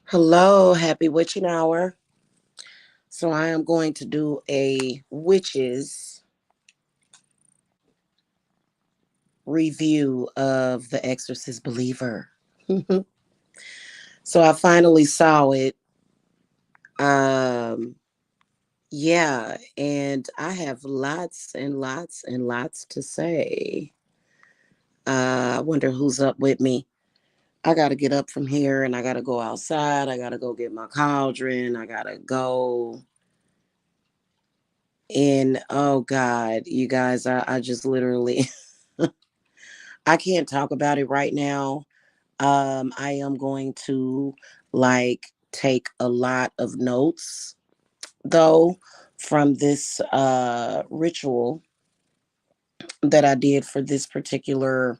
Hello, happy witching hour. So I am going to do a witches review of The Exorcist Believer. So I finally saw it. Um yeah, and I have lots and lots and lots to say. I wonder who's up with me. I got to get up from here and I got to go outside. I got to go get my cauldron. I got to go in. Oh God, you guys, I just literally I can't talk about it right now. I am going to take a lot of notes though from this ritual that I did for this particular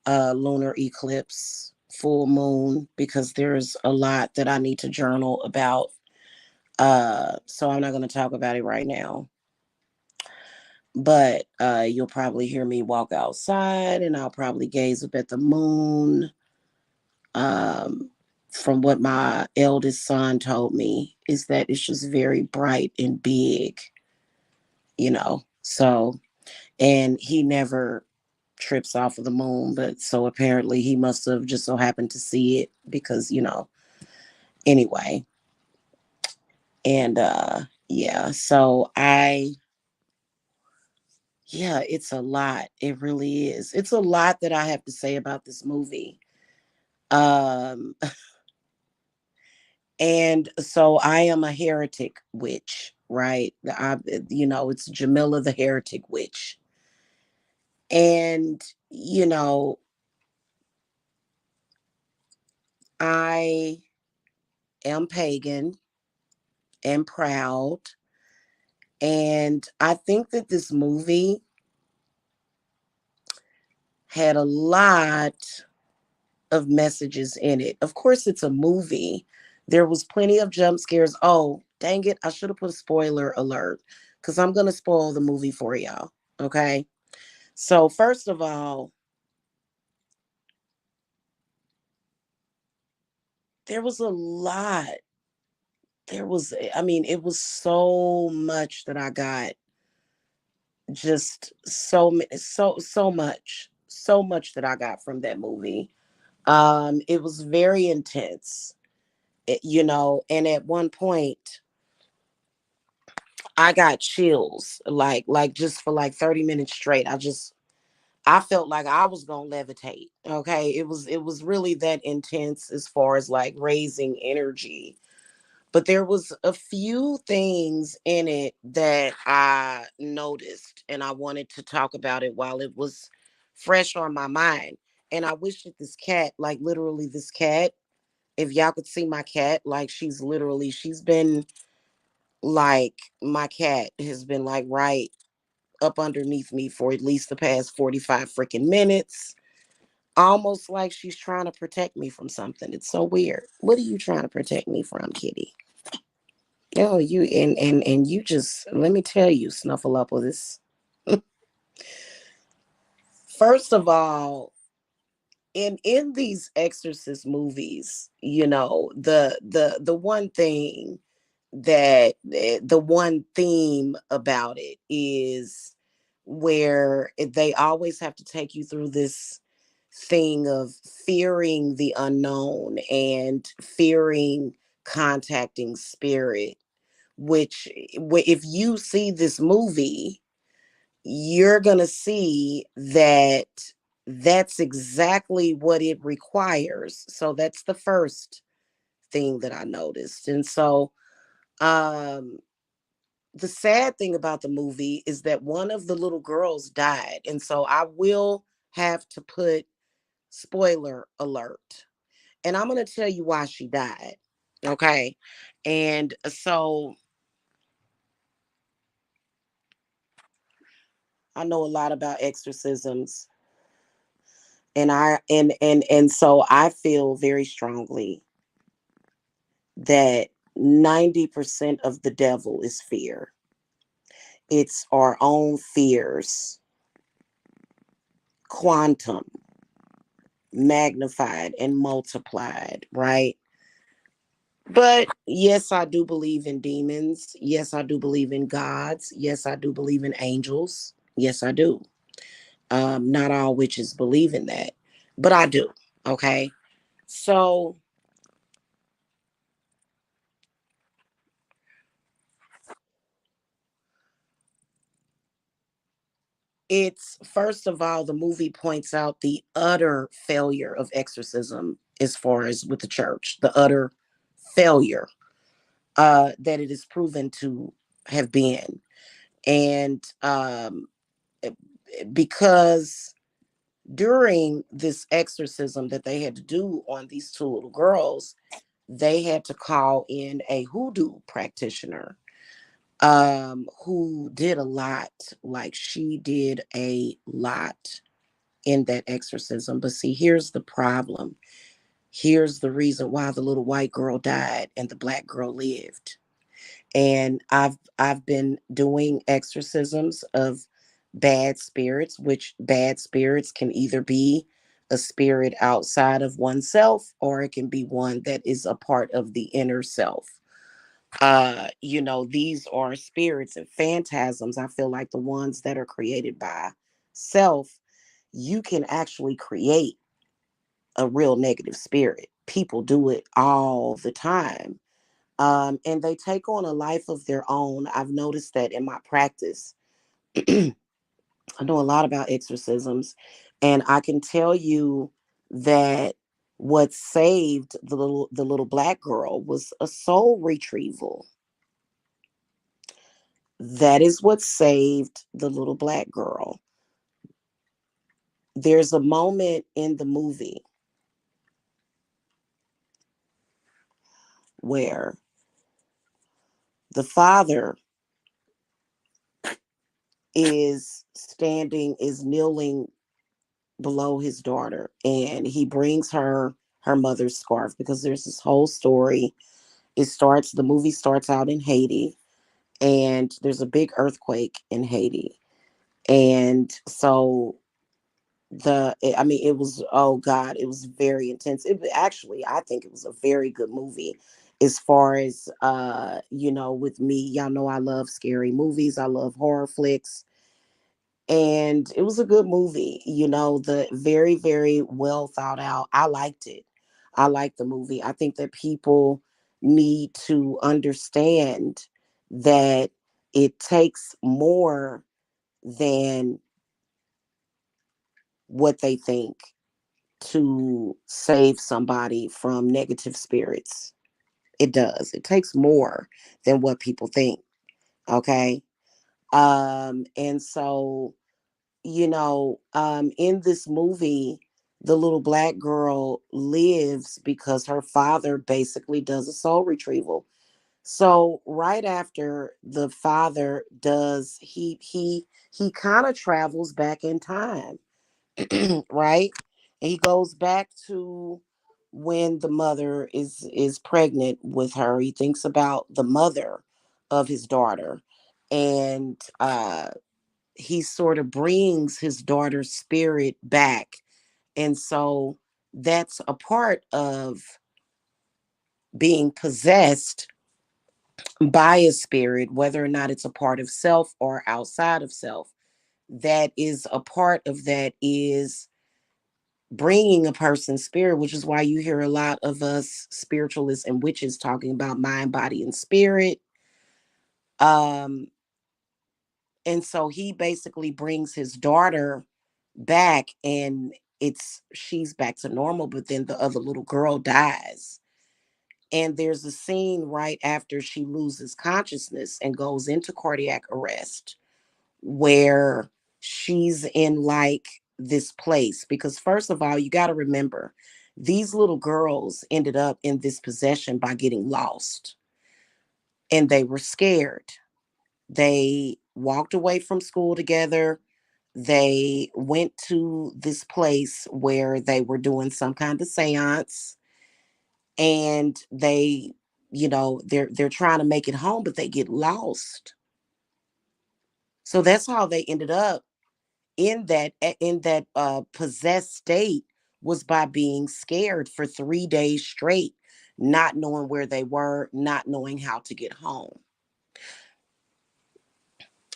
lunar eclipse full moon because there's a lot that I need to journal about. So I'm not going to talk about it right now. But you'll probably hear me walk outside and I'll probably gaze up at the moon. um, from what my eldest son told me, is that it's just very bright and big, you know. So, and he never trips off of the moon, but so apparently he must have just so happened to see it because, anyway. And yeah, so yeah, it's a lot. It really is. It's a lot that I have to say about this movie. Um And so I am a heretic witch, right? It's Jamila the heretic witch. And, you know, I am pagan and proud. And I think that this movie had a lot of messages in it. Of course, it's a movie. There was plenty of jump scares. Oh, dang it. I should have put a spoiler alert because I'm going to spoil the movie for y'all. Okay. So, first of all, there was a lot. It was so much that I got. Just so much that I got from that movie. It was very intense, and at one point I got chills, like just for like 30 minutes straight. I felt like I was gonna levitate. Okay. It was really that intense as far as like raising energy. But there was a few things in it that I noticed and I wanted to talk about it while it was fresh on my mind. And I wish that this cat, like literally this cat, if y'all could see my cat, like she's been like, my cat has been like right up underneath me for at least the past 45 freaking minutes. Almost like she's trying to protect me from something. It's so weird. What are you trying to protect me from, kitty? Oh, you and you just let me tell you, Snuffleupagus. First of all, in these Exorcist movies, the one thing the one theme about it is where they always have to take you through this thing of fearing the unknown and fearing contacting spirit, which if you see this movie, you're going to see that that's exactly what it requires. So that's the first thing that I noticed. And so um the sad thing about the movie is that one of the little girls died. And so I will have to put spoiler alert. And I'm going to tell you why she died. Okay? And so I know a lot about exorcisms, and so I feel very strongly that 90% of the devil is fear. It's our own fears, quantum, magnified and multiplied, right? But yes, I do believe in demons. Yes, I do believe in gods. Yes, I do believe in angels. Yes, I do. Not all witches believe in that, but I do. Okay. So it's first of all, the movie points out the utter failure of exorcism as far as with the church, the utter failure that it is proven to have been. And because during this exorcism that they had to do on these two little girls, they had to call in a hoodoo practitioner who did a lot. Like she did a lot in that exorcism. But see, here's the problem. Here's the reason why the little white girl died and the black girl lived. And I've been doing exorcisms of bad spirits, which bad spirits can either be a spirit outside of oneself or it can be one that is a part of the inner self. These are spirits and phantasms. I feel like the ones that are created by self, you can actually create a real negative spirit. People do it all the time. And they take on a life of their own. I've noticed that in my practice. I know a lot about exorcisms, and I can tell you that what saved the little black girl was a soul retrieval. That is what saved the little black girl. There's a moment in the movie where the father is kneeling below his daughter, and he brings her mother's scarf because there's this whole story. The movie starts out in Haiti, and there's a big earthquake in Haiti. And so it was, oh God, it was very intense. It actually, I think it was a very good movie as far as with me. Y'all know I love scary movies. I love horror flicks. And it was a good movie, the very, very well thought out. I liked it. I liked the movie. I think that people need to understand that it takes more than what they think to save somebody from negative spirits. It does. It takes more than what people think. Okay. And so in this movie, the little black girl lives because her father basically does a soul retrieval. So right after the father does, he kind of travels back in time, right? And he goes back to when the mother is pregnant with her. He thinks about the mother of his daughter, and he sort of brings his daughter's spirit back. And so that's a part of being possessed by a spirit, whether or not it's a part of self or outside of self. That is a part of that is bringing a person's spirit, which is why you hear a lot of us spiritualists and witches talking about mind, body, and spirit. Um, and so he basically brings his daughter back, and she's back to normal, but then the other little girl dies. And there's a scene right after she loses consciousness and goes into cardiac arrest where she's in like this place. Because first of all, you got to remember, these little girls ended up in this possession by getting lost, and they were scared. They walked away from school together. They went to this place where they were doing some kind of seance, and they're trying to make it home, but they get lost. So that's how they ended up in that possessed state, was by being scared for 3 days straight. not knowing where they were, not knowing how to get home.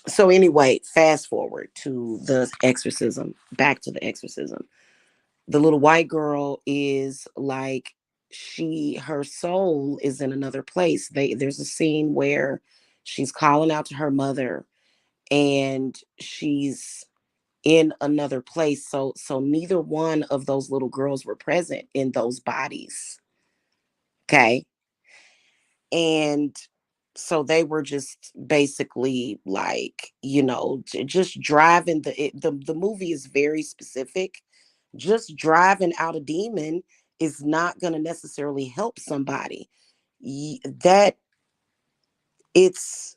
So anyway, fast forward to the exorcism, back to the exorcism. The little white girl is like, her soul is in another place. There's a scene where she's calling out to her mother, and she's in another place. So neither one of those little girls were present in those bodies. Okay. And so they were just basically like, just driving. The movie is very specific. Just driving out a demon is not going to necessarily help somebody. That it's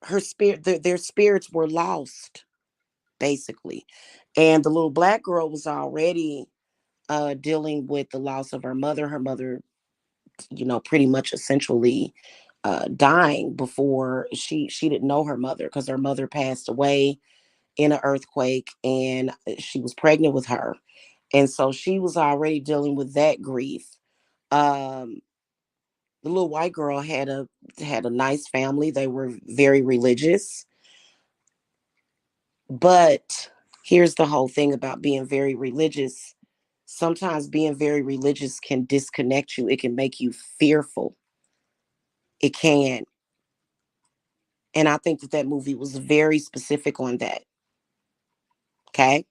her spirit, their spirits were lost, basically. And the little black girl was already dealing with the loss of her mother. Her mother, pretty much essentially dying before she didn't know her mother, because her mother passed away in an earthquake, and she was pregnant with her. And so she was already dealing with that grief. Um, the little white girl had a nice family. They were very religious. But here's the whole thing about being very religious. Sometimes being very religious can disconnect you. It can make you fearful. It can. And I think that movie was very specific on that. Okay.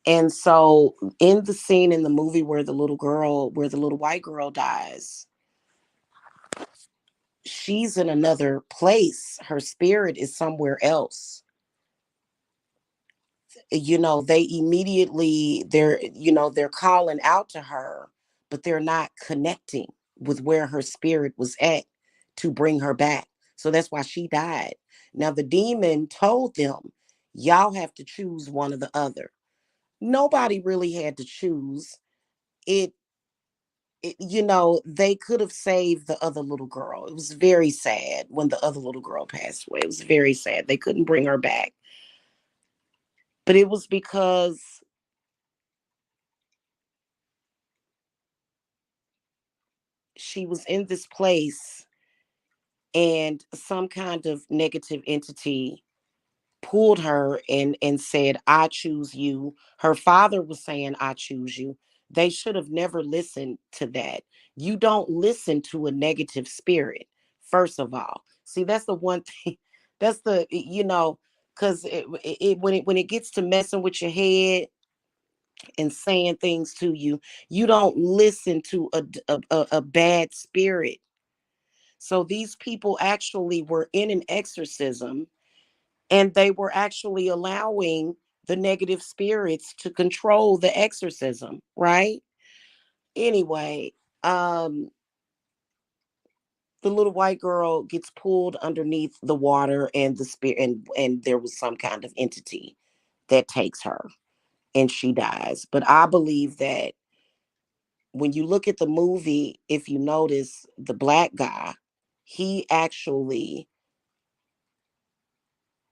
And so in the scene in the movie where the little white girl dies, she's in another place. Her spirit is somewhere else. They immediately, they're calling out to her, but they're not connecting with where her spirit was at to bring her back. So that's why she died. Now the demon told them, y'all have to choose one or the other. Nobody really had to choose. They could have saved the other little girl. It was very sad when the other little girl passed away. It was very sad. They couldn't bring her back. But it was because she was in this place, and some kind of negative entity pulled her and said, I choose you. Her father was saying, I choose you. They should have never listened to that. You don't listen to a negative spirit, first of all. See, that's the one thing. That's because when it gets to messing with your head and saying things to you, you don't listen to a bad spirit. So these people actually were in an exorcism, and they were actually allowing the negative spirits to control the exorcism, right? Anyway, um the little white girl gets pulled underneath the water, and the spirit, and there was some kind of entity that takes her, and she dies. But I believe that when you look at the movie, if you notice, the black guy, he actually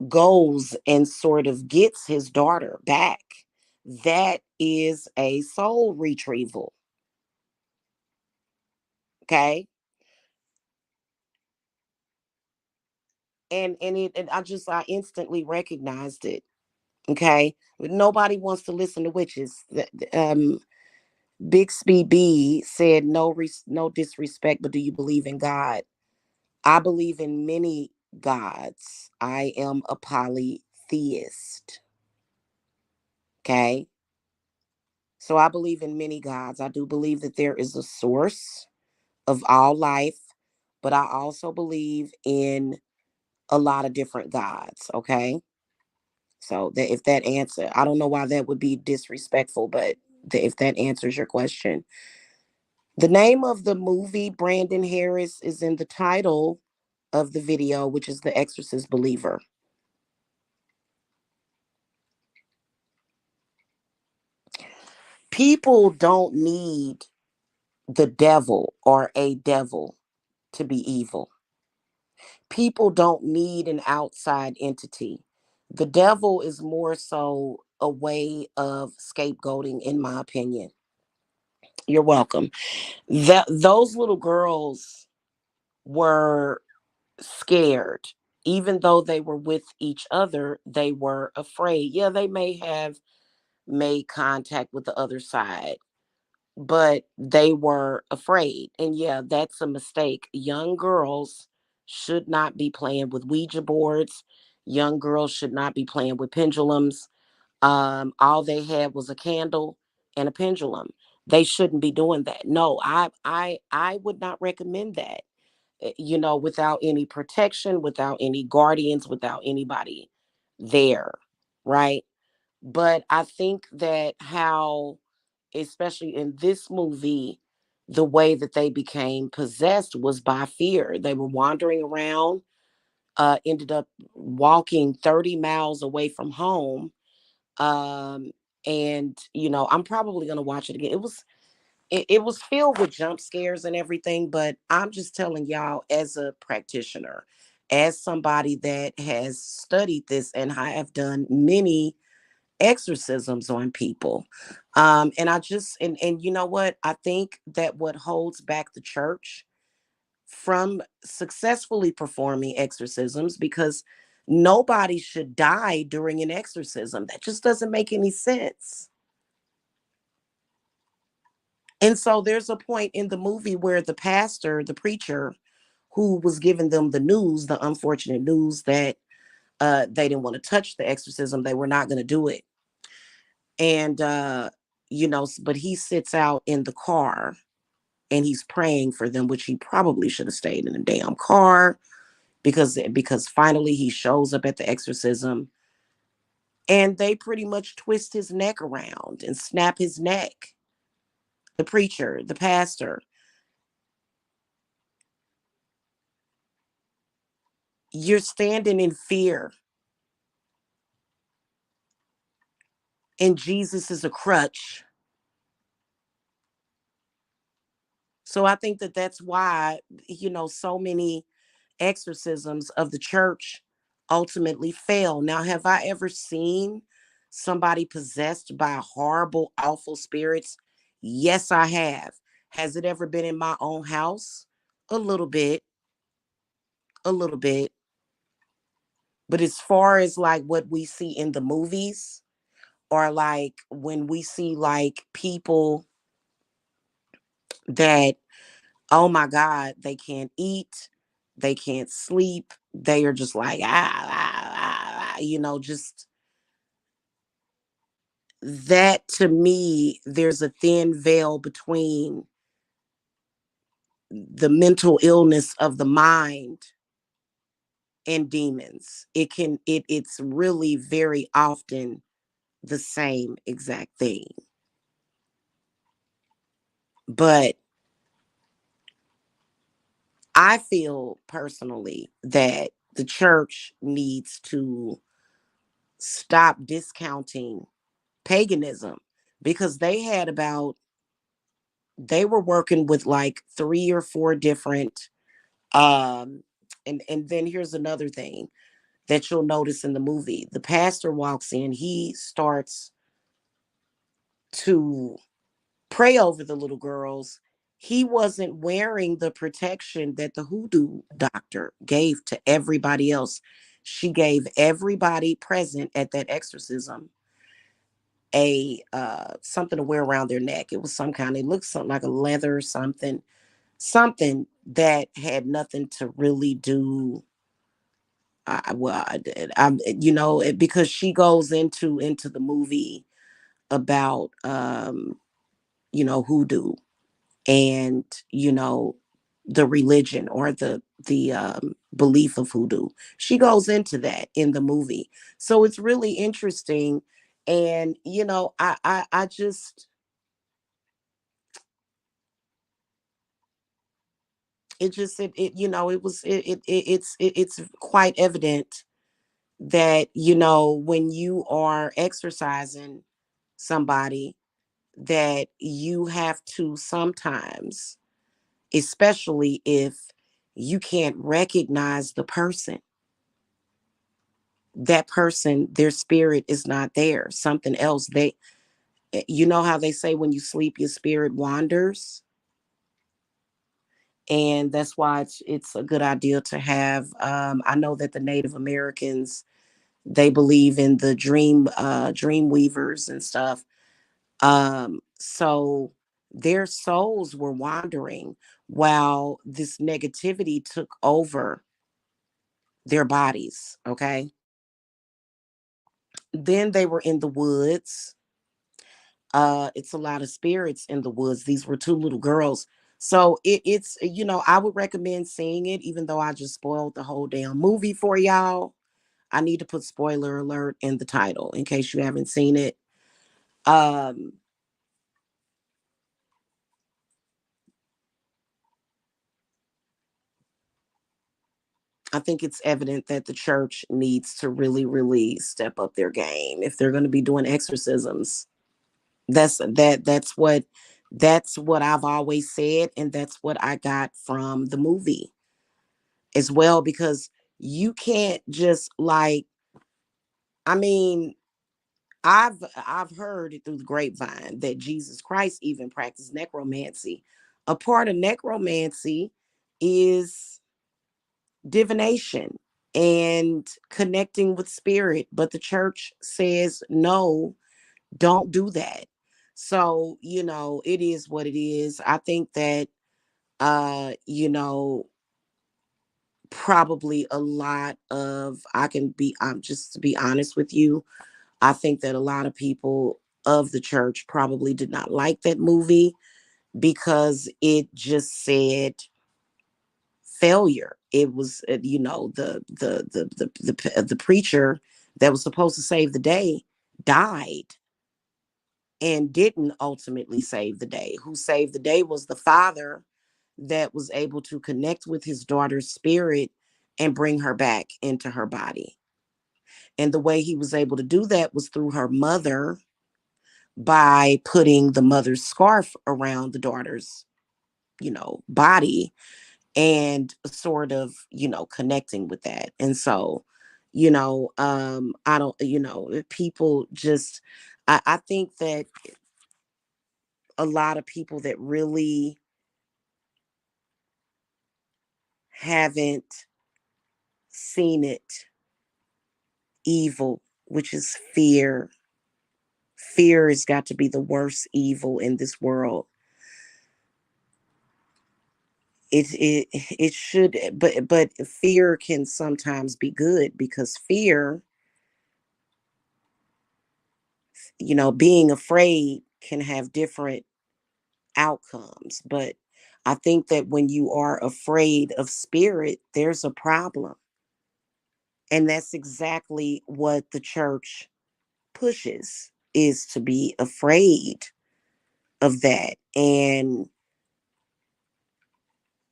goes and sort of gets his daughter back. That is a soul retrieval. Okay. And I instantly recognized it. Okay. But nobody wants to listen to witches. Bixby B said, no disrespect, but do you believe in God? I believe in many gods. I am a polytheist. Okay. So I believe in many gods. I do believe that there is a source of all life, but I also believe in a lot of different gods. Okay. So that, if that answer, I don't know why that would be disrespectful, but if that answers your question. The name of the movie, Brandon Harris, is in the title of the video, which is The Exorcist Believer. People don't need the devil or a devil to be evil. People don't need an outside entity. The devil is more so a way of scapegoating, in my opinion. You're welcome. Those little girls were scared. Even though they were with each other, they were afraid. Yeah, they may have made contact with the other side, but they were afraid. And yeah, that's a mistake. Young girls should not be playing with Ouija boards. Young girls should not be playing with pendulums. All they had was a candle and a pendulum. They shouldn't be doing that. No, I would not recommend that. Without any protection, without any guardians, without anybody there, right? But I think that how, especially in this movie, the way that they became possessed was by fear. They were wandering around, ended up walking 30 miles away from home. Um, and I'm probably gonna watch it again. It was filled with jump scares and everything, but I'm just telling y'all, as a practitioner, as somebody that has studied this, and I have done many exorcisms on people. And I just and you know what? I think that what holds back the church from successfully performing exorcisms, because nobody should die during an exorcism. That just doesn't make any sense. And so there's a point in the movie where the pastor, the preacher, who was giving them the news, the unfortunate news that they didn't want to touch the exorcism, they were not going to do it. And but he sits out in the car and he's praying for them, which he probably should have stayed in the damn car, because finally he shows up at the exorcism, and they pretty much twist his neck around and snap his neck. The preacher, the pastor. You're standing in fear, and Jesus is a crutch. So I think that that's why, so many exorcisms of the church ultimately fail. Now, have I ever seen somebody possessed by horrible, awful spirits? Yes, I have. Has it ever been in my own house? A little bit, a little bit. But as far as like what we see in the movies, or like when we see like people that, oh my God, they can't eat, they can't sleep, they are just like, just that. To me, there's a thin veil between the mental illness of the mind and demons. It's really very often the same exact thing. But I feel personally that the church needs to stop discounting paganism, because they were working with like three or four different um and then here's another thing that you'll notice in the movie. The pastor walks in, he starts to pray over the little girls. He wasn't wearing the protection that the hoodoo doctor gave to everybody else. She gave everybody present at that exorcism a something to wear around their neck. It was some kind, it looked something like a leather or something that had nothing to really do. Well, because she goes into the movie about hoodoo, and the religion, or the belief of hoodoo. She goes into that in the movie, so it's really interesting. And I just, it was it's quite evident that when you are exercising somebody, that you have to sometimes, especially if you can't recognize the person, that person, their spirit is not there, something else, You know how they say when you sleep, your spirit wanders? And that's why it's a good idea to have. I know that the Native Americans, they believe in the dream weavers and stuff. So their souls were wandering while this negativity took over their bodies. Okay. Then they were in the woods. It's a lot of spirits in the woods. These were two little girls. So it's, I would recommend seeing it, even though I just spoiled the whole damn movie for y'all. I need to put spoiler alert in the title in case you haven't seen it. Um, I think it's evident that the church needs to really, really step up their game if they're going to be doing exorcisms. That's what I've always said, and that's what I got from the movie as well, because you can't just like, I mean, I've heard it through the grapevine that Jesus Christ even practiced necromancy. A part of necromancy is divination and connecting with spirit, but the church says no, don't do that. So, it is what it is. I think that uh, you know, probably a lot of I can be I'm just to be honest with you, I think that a lot of people of the church probably did not like that movie because it just said failure. It was, the preacher that was supposed to save the day died and didn't ultimately save the day. Who saved the day was the father that was able to connect with his daughter's spirit and bring her back into her body. And the way he was able to do that was through her mother, by putting the mother's scarf around the daughter's, body, and sort of, connecting with that. And so, I don't, people just, I think that a lot of people that really haven't seen it evil, which is fear. Fear has got to be the worst evil in this world. It should, but fear can sometimes be good, because fear, being afraid can have different outcomes. But I think that when you are afraid of spirit, there's a problem. And that's exactly what the church pushes, is to be afraid of that. And,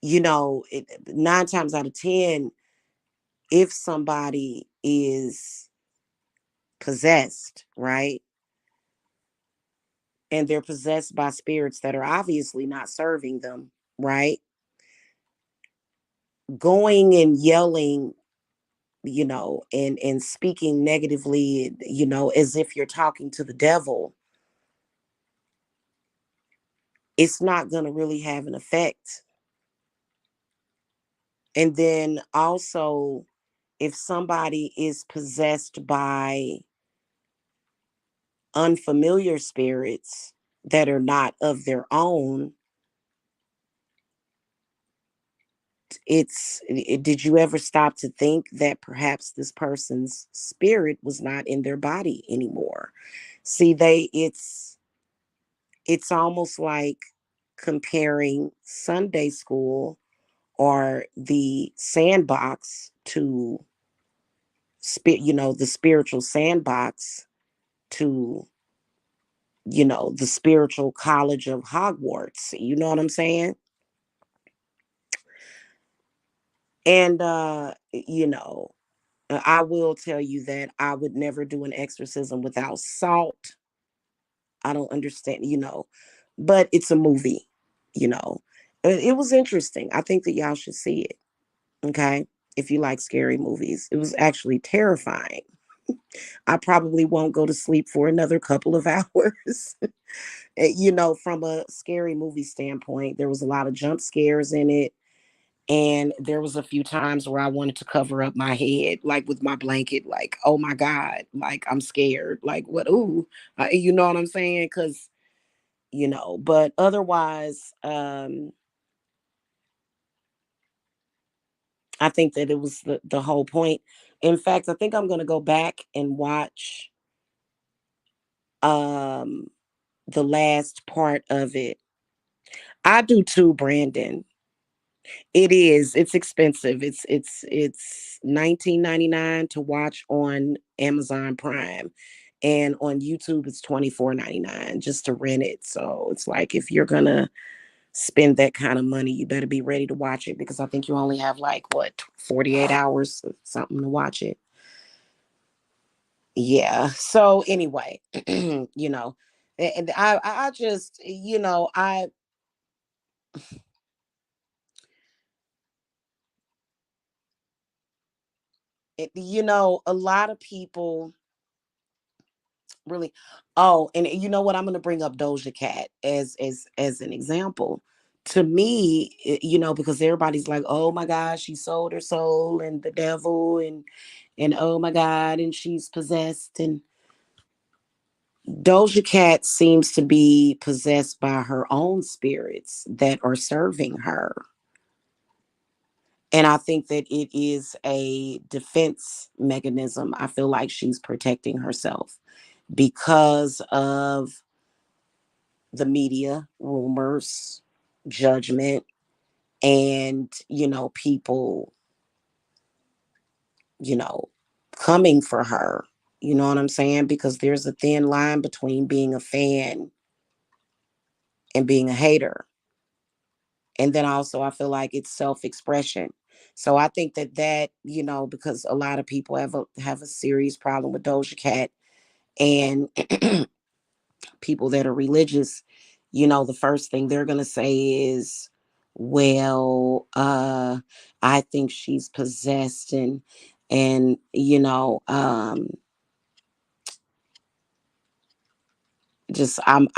9 times out of 10, if somebody is possessed, right? And they're possessed by spirits that are obviously not serving them, right? Going and yelling, and speaking negatively, as if you're talking to the devil, it's not going to really have an effect. And then also, if somebody is possessed by unfamiliar spirits that are not of their own, did you ever stop to think that perhaps this person's spirit was not in their body anymore? See, it's almost like comparing Sunday school or the sandbox to the spiritual sandbox to the spiritual college of Hogwarts. You know what I'm saying? And I will tell you that I would never do an exorcism without salt. I don't understand, but it's a movie, you know. It was interesting. I think that y'all should see it. Okay. If you like scary movies, it was actually terrifying. I probably won't go to sleep for another couple of hours. From a scary movie standpoint, there was a lot of jump scares in it. And there was a few times where I wanted to cover up my head, like with my blanket, like, oh my God, like I'm scared. Like, what? Ooh, you know what I'm saying? Because, but otherwise, I think that it was the whole point. In fact, I think I'm going to go back and watch um, the last part of it. I do too, Brandon. It is. It's expensive. It's 19.99 to watch on Amazon Prime. And on YouTube it's 24.99 just to rent it. So it's like if you're gonna spend that kind of money, you better be ready to watch it because I think you only have like what 48 hours or something to watch it. Yeah. So anyway, and I just, a lot of people really. Oh, and you know what? I'm going to bring up Doja Cat as an example. To me, because everybody's like, "Oh my gosh, she sold her soul and the devil and oh my god, and she's possessed." And Doja Cat seems to be possessed by her own spirits that are serving her. And I think that it is a defense mechanism. I feel like she's protecting herself because of the media, rumors, judgment, and, people, you know, coming for her. You know what I'm saying? Because there's a thin line between being a fan and being a hater. And then also, I feel like it's self expression. So I think that, because a lot of people have a serious problem with Doja Cat and people that are religious, the first thing they're going to say is, well, I think she's possessed and just I'm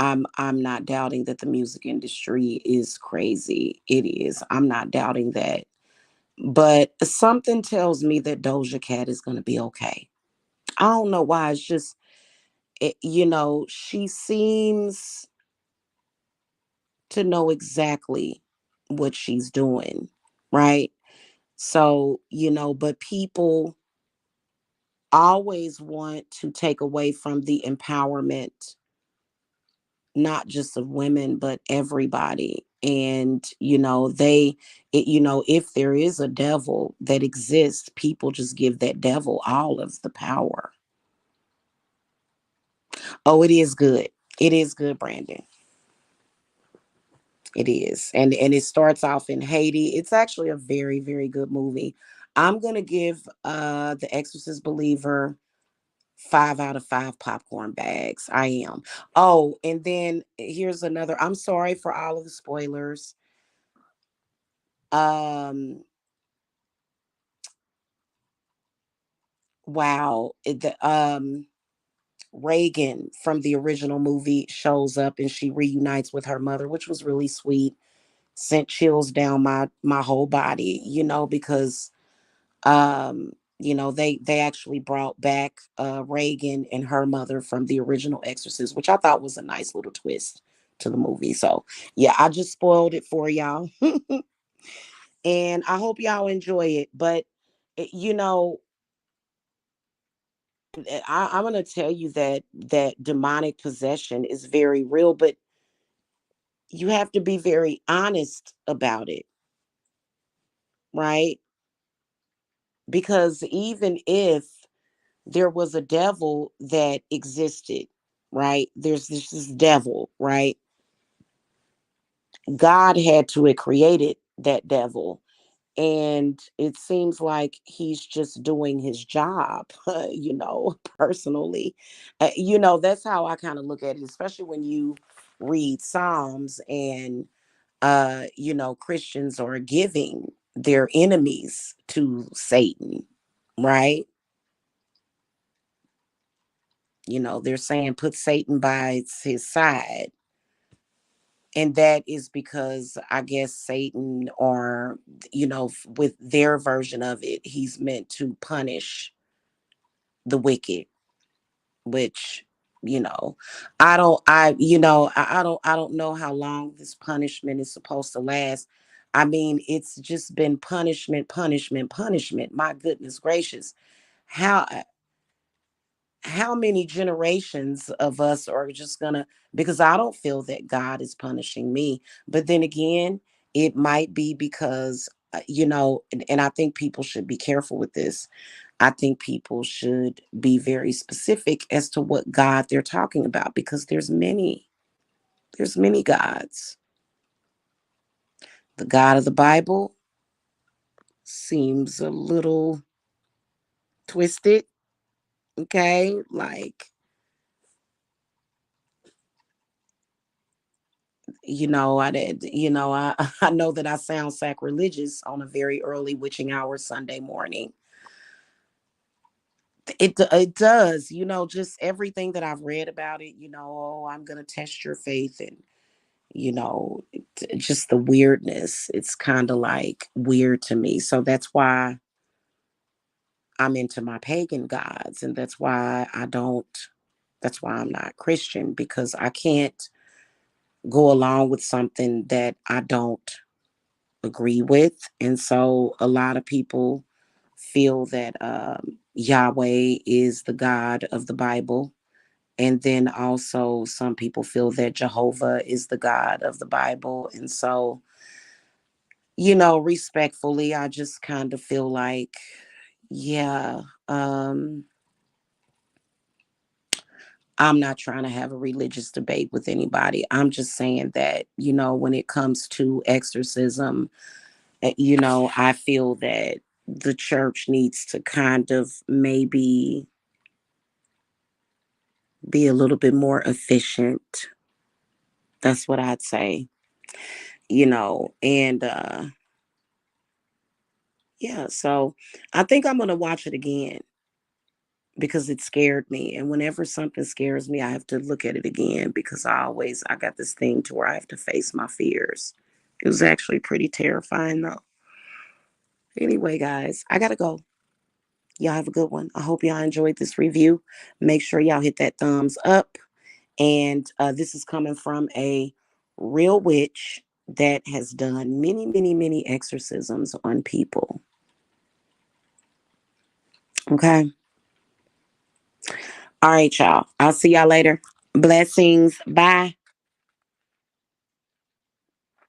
not doubting that the music industry is crazy. It is. I'm not doubting that. But something tells me that Doja Cat is going to be okay. I don't know why. It's just she seems to know exactly what she's doing, right? So, but people always want to take away from the empowerment, not just of women, but everybody. And, if there is a devil that exists, people just give that devil all of the power. Oh, it is good. It is good, Brandon. It is. And it starts off in Haiti. It's actually a very, very good movie. I'm gonna give The Exorcist Believer 5 out of 5 popcorn bags. I am. Oh, and then here's another. I'm sorry for all of the spoilers. Wow. Reagan from the original movie shows up and she reunites with her mother, which was really sweet. Sent chills down my whole body, because they actually brought back Reagan and her mother from the original Exorcist, which I thought was a nice little twist to the movie. So yeah, I just spoiled it for y'all. And I hope y'all enjoy it. But eh, you know, I'm gonna tell you that demonic possession is very real, but you have to be very honest about it, right? Because even if there was a devil that existed, right? There's this devil, right? God had to have created that devil. And it seems like he's just doing his job, personally. That's how I kind of look at it, especially when you read Psalms and, Christians are giving their enemies to Satan, right? They're saying put Satan by his side. And that is because I guess Satan, or, with their version of it, he's meant to punish the wicked, which, you know, I don't know how long this punishment is supposed to last. I mean, it's just been punishment, punishment, punishment. My goodness gracious. How how many generations of us are just gonna, because I don't feel that God is punishing me, but then again, it might be because and I think people should be careful with this. I think people should be very specific as to what God they're talking about, because there's many gods. The God of the Bible seems a little twisted, okay? Like, I did, I know that I sound sacrilegious on a very early witching hour Sunday morning. It does, just everything that I've read about it, oh, I'm going to test your faith, and just the weirdness. It's kind of like weird to me. So that's why I'm into my pagan gods, and that's why I'm not Christian, because I can't go along with something that I don't agree with. And so a lot of people feel that Yahweh is the God of the Bible. And then also some people feel that Jehovah is the God of the Bible. And so, respectfully, I just kind of feel like, yeah, I'm not trying to have a religious debate with anybody. I'm just saying that, when it comes to exorcism, I feel that the church needs to kind of maybe be a little bit more efficient. That's what I'd say, and yeah, so I think I'm going to watch it again because it scared me. And whenever something scares me, I have to look at it again, because I got this thing to where I have to face my fears. It was actually pretty terrifying though. Anyway, guys, I got to go. Y'all have a good one. I hope y'all enjoyed this review. Make sure y'all hit that thumbs up. And this is coming from a real witch that has done many, many, many exorcisms on people. Okay. All right, y'all. I'll see y'all later. Blessings. Bye.